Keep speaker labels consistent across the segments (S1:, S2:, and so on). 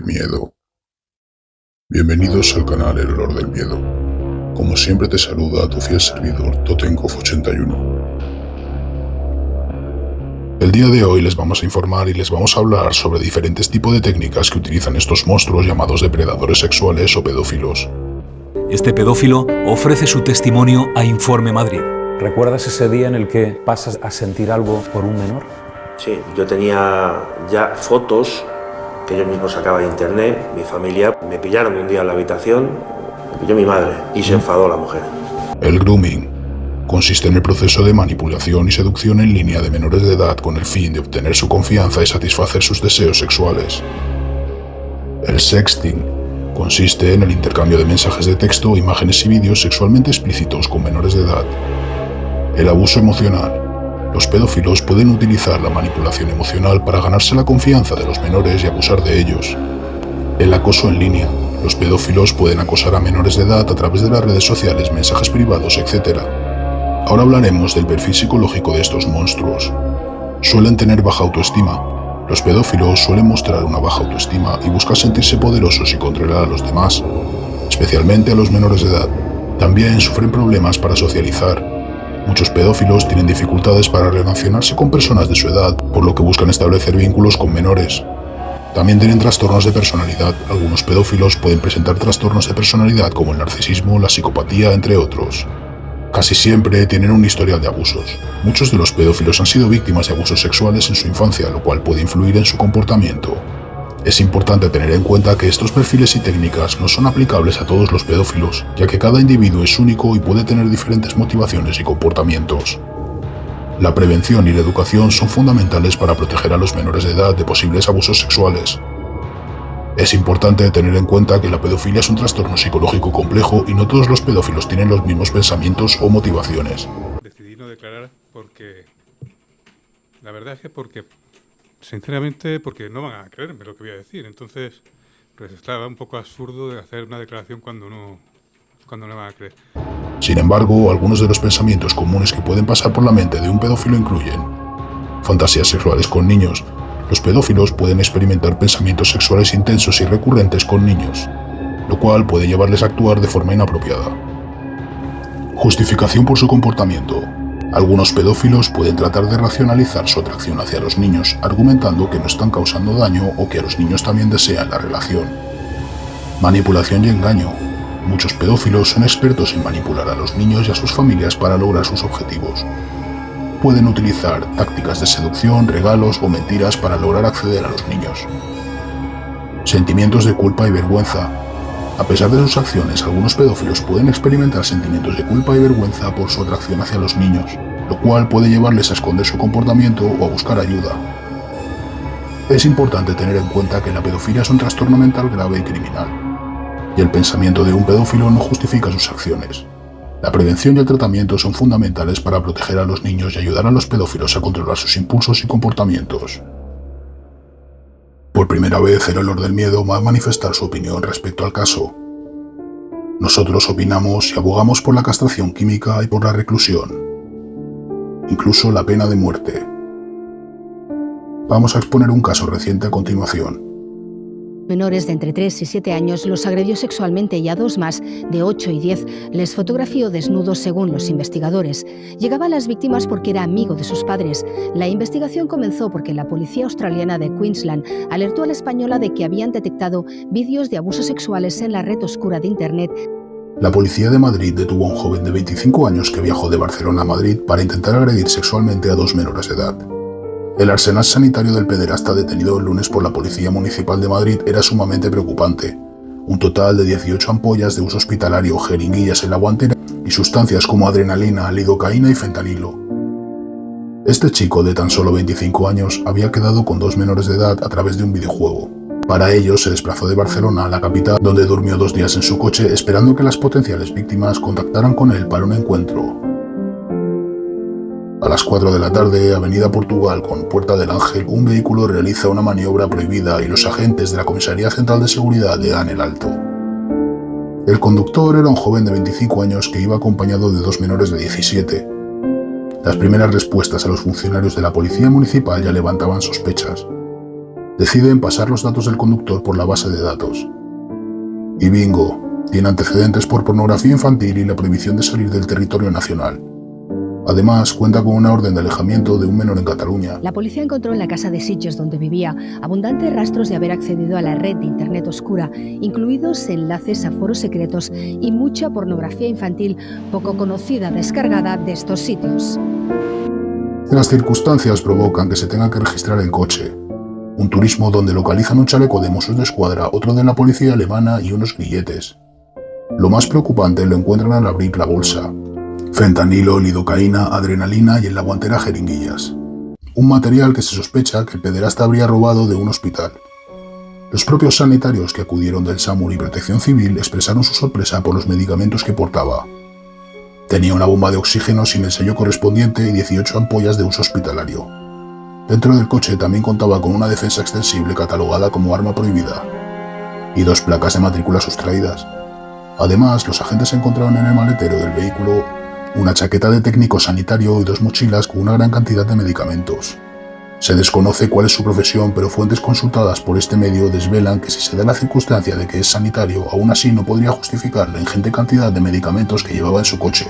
S1: del miedo. Bienvenidos al canal El Olor del Miedo. Como siempre te saluda tu fiel servidor Totenkov81. El día de hoy les vamos a informar y les vamos a hablar sobre diferentes tipos de técnicas que utilizan estos monstruos llamados depredadores sexuales o pedófilos.
S2: Este pedófilo ofrece su testimonio a Informe Madrid.
S3: ¿Recuerdas ese día en el que pasas a sentir algo por un menor?
S4: Sí, yo tenía ya fotos que yo mismo sacaba de internet. Mi familia me pillaron un día en la habitación, me pilló mi madre y se enfadó la mujer.
S1: El grooming consiste en el proceso de manipulación y seducción en línea de menores de edad con el fin de obtener su confianza y satisfacer sus deseos sexuales. El sexting consiste en el intercambio de mensajes de texto, imágenes y vídeos sexualmente explícitos con menores de edad. El abuso emocional. Los pedófilos pueden utilizar la manipulación emocional para ganarse la confianza de los menores y abusar de ellos. El acoso en línea. Los pedófilos pueden acosar a menores de edad a través de las redes sociales, mensajes privados, etc. Ahora hablaremos del perfil psicológico de estos monstruos. Suelen tener baja autoestima. Los pedófilos suelen mostrar una baja autoestima y buscan sentirse poderosos y controlar a los demás, especialmente a los menores de edad. También sufren problemas para socializar. Muchos pedófilos tienen dificultades para relacionarse con personas de su edad, por lo que buscan establecer vínculos con menores. También tienen trastornos de personalidad. Algunos pedófilos pueden presentar trastornos de personalidad como el narcisismo, la psicopatía, entre otros. Casi siempre tienen un historial de abusos. Muchos de los pedófilos han sido víctimas de abusos sexuales en su infancia, lo cual puede influir en su comportamiento. Es importante tener en cuenta que estos perfiles y técnicas no son aplicables a todos los pedófilos, ya que cada individuo es único y puede tener diferentes motivaciones y comportamientos. La prevención y la educación son fundamentales para proteger a los menores de edad de posibles abusos sexuales. Es importante tener en cuenta que la pedofilia es un trastorno psicológico complejo y no todos los pedófilos tienen los mismos pensamientos o motivaciones.
S5: Decidí no declarar porque... La verdad es que sinceramente, porque no van a creerme lo que voy a decir. Entonces, pues estaba un poco absurdo de hacer una declaración cuando no van a creer.
S1: Sin embargo, algunos de los pensamientos comunes que pueden pasar por la mente de un pedófilo incluyen fantasías sexuales con niños. Los pedófilos pueden experimentar pensamientos sexuales intensos y recurrentes con niños, lo cual puede llevarles a actuar de forma inapropiada. Justificación por su comportamiento. Algunos pedófilos pueden tratar de racionalizar su atracción hacia los niños, argumentando que no están causando daño o que a los niños también desean la relación. Manipulación y engaño. Muchos pedófilos son expertos en manipular a los niños y a sus familias para lograr sus objetivos. Pueden utilizar tácticas de seducción, regalos o mentiras para lograr acceder a los niños. Sentimientos de culpa y vergüenza. A pesar de sus acciones, algunos pedófilos pueden experimentar sentimientos de culpa y vergüenza por su atracción hacia los niños, lo cual puede llevarles a esconder su comportamiento o a buscar ayuda. Es importante tener en cuenta que la pedofilia es un trastorno mental grave y criminal, y el pensamiento de un pedófilo no justifica sus acciones. La prevención y el tratamiento son fundamentales para proteger a los niños y ayudar a los pedófilos a controlar sus impulsos y comportamientos. Por primera vez, el Olor del Miedo va a manifestar su opinión respecto al caso. Nosotros opinamos y abogamos por la castración química y por la reclusión, incluso la pena de muerte. Vamos a exponer un caso reciente a continuación.
S6: Menores de entre 3 y 7 años los agredió sexualmente y a 2 más, de 8 y 10, les fotografió desnudos según los investigadores. Llegaba a las víctimas porque era amigo de sus padres. La investigación comenzó porque la policía australiana de Queensland alertó a la española de que habían detectado vídeos de abusos sexuales en la red oscura de Internet.
S1: La policía de Madrid detuvo a un joven de 25 años que viajó de Barcelona a Madrid para intentar agredir sexualmente a 2 menores de edad. El arsenal sanitario del pederasta detenido el lunes por la Policía Municipal de Madrid era sumamente preocupante. Un total de 18 ampollas de uso hospitalario, jeringuillas en la guantera y sustancias como adrenalina, lidocaína y fentanilo. Este chico de tan solo 25 años había quedado con 2 menores de edad a través de un videojuego. Para ello se desplazó de Barcelona a la capital, donde durmió 2 días en su coche esperando que las potenciales víctimas contactaran con él para un encuentro. A las 4 de la tarde, Avenida Portugal con Puerta del Ángel, un vehículo realiza una maniobra prohibida y los agentes de la Comisaría Central de Seguridad le dan el alto. El conductor era un joven de 25 años que iba acompañado de 2 menores de 17. Las primeras respuestas a los funcionarios de la Policía Municipal ya levantaban sospechas. Deciden pasar los datos del conductor por la base de datos. Y bingo, tiene antecedentes por pornografía infantil y la prohibición de salir del territorio nacional. Además, cuenta con una orden de alejamiento de un menor en Cataluña.
S6: La policía encontró en la casa de Sitges donde vivía abundantes rastros de haber accedido a la red de Internet oscura, incluidos enlaces a foros secretos y mucha pornografía infantil poco conocida descargada de estos sitios.
S1: Las circunstancias provocan que se tenga que registrar el coche. Un turismo donde localizan un chaleco de Mossos de Escuadra, otro de la policía alemana y unos grilletes. Lo más preocupante lo encuentran al abrir la bolsa. Fentanilo, lidocaína, adrenalina y en la guantera jeringuillas. Un material que se sospecha que el pederasta habría robado de un hospital. Los propios sanitarios que acudieron del SAMUR y Protección Civil expresaron su sorpresa por los medicamentos que portaba. Tenía una bomba de oxígeno sin el sello correspondiente y 18 ampollas de uso hospitalario. Dentro del coche también contaba con una defensa extensible catalogada como arma prohibida y 2 placas de matrícula sustraídas. Además, los agentes encontraron en el maletero del vehículo una chaqueta de técnico sanitario y 2 mochilas con una gran cantidad de medicamentos. Se desconoce cuál es su profesión, pero fuentes consultadas por este medio desvelan que si se da la circunstancia de que es sanitario, aún así no podría justificar la ingente cantidad de medicamentos que llevaba en su coche.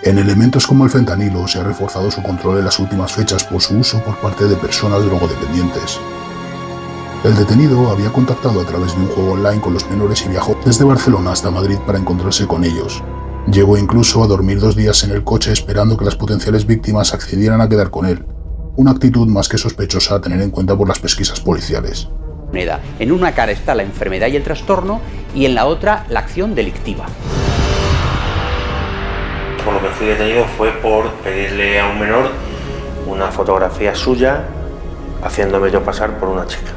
S1: En elementos como el fentanilo se ha reforzado su control en las últimas fechas por su uso por parte de personas drogodependientes. El detenido había contactado a través de un juego online con los menores y viajó desde Barcelona hasta Madrid para encontrarse con ellos. Llegó incluso a dormir 2 días en el coche esperando que las potenciales víctimas accedieran a quedar con él, una actitud más que sospechosa a tener en cuenta por las pesquisas policiales.
S7: En una cara está la enfermedad y el trastorno y en la otra la acción delictiva.
S4: Por lo que fui detenido fue por pedirle a un menor una fotografía suya haciéndome yo pasar por una chica.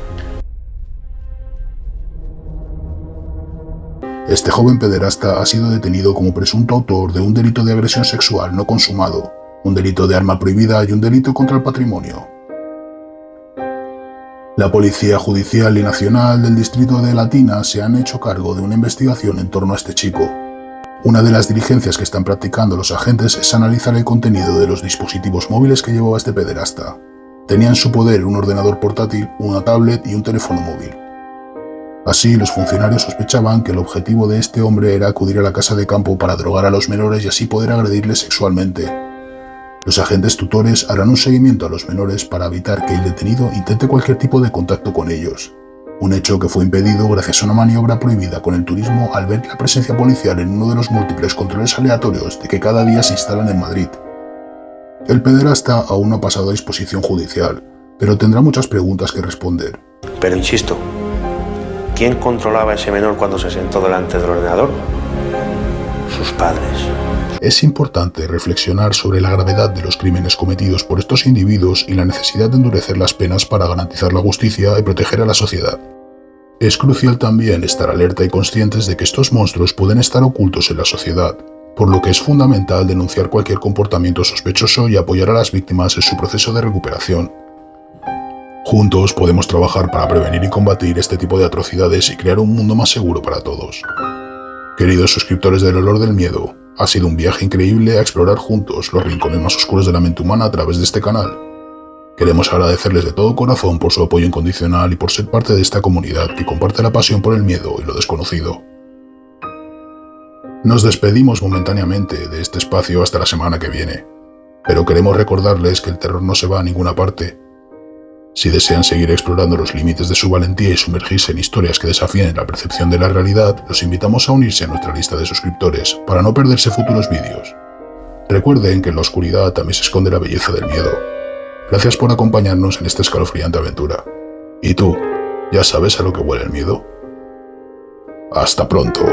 S1: Este joven pederasta ha sido detenido como presunto autor de un delito de agresión sexual no consumado, un delito de arma prohibida y un delito contra el patrimonio. La Policía Judicial y Nacional del Distrito de Latina se han hecho cargo de una investigación en torno a este chico. Una de las diligencias que están practicando los agentes es analizar el contenido de los dispositivos móviles que llevaba este pederasta. Tenía en su poder un ordenador portátil, una tablet y un teléfono móvil. Así, los funcionarios sospechaban que el objetivo de este hombre era acudir a la casa de campo para drogar a los menores y así poder agredirles sexualmente. Los agentes tutores harán un seguimiento a los menores para evitar que el detenido intente cualquier tipo de contacto con ellos. Un hecho que fue impedido gracias a una maniobra prohibida con el turismo al ver la presencia policial en uno de los múltiples controles aleatorios de que cada día se instalan en Madrid. El pederasta aún no ha pasado a disposición judicial, pero tendrá muchas preguntas que responder.
S4: Pero insisto, ¿quién controlaba a ese menor cuando se sentó delante del ordenador? Sus padres.
S1: Es importante reflexionar sobre la gravedad de los crímenes cometidos por estos individuos y la necesidad de endurecer las penas para garantizar la justicia y proteger a la sociedad. Es crucial también estar alerta y conscientes de que estos monstruos pueden estar ocultos en la sociedad, por lo que es fundamental denunciar cualquier comportamiento sospechoso y apoyar a las víctimas en su proceso de recuperación. Juntos podemos trabajar para prevenir y combatir este tipo de atrocidades y crear un mundo más seguro para todos. Queridos suscriptores del Olor del Miedo, ha sido un viaje increíble a explorar juntos los rincones más oscuros de la mente humana a través de este canal. Queremos agradecerles de todo corazón por su apoyo incondicional y por ser parte de esta comunidad que comparte la pasión por el miedo y lo desconocido. Nos despedimos momentáneamente de este espacio hasta la semana que viene, pero queremos recordarles que el terror no se va a ninguna parte. Si desean seguir explorando los límites de su valentía y sumergirse en historias que desafíen la percepción de la realidad, los invitamos a unirse a nuestra lista de suscriptores para no perderse futuros vídeos. Recuerden que en la oscuridad también se esconde la belleza del miedo. Gracias por acompañarnos en esta escalofriante aventura. ¿Y tú, ya sabes a lo que huele el miedo? ¡Hasta pronto!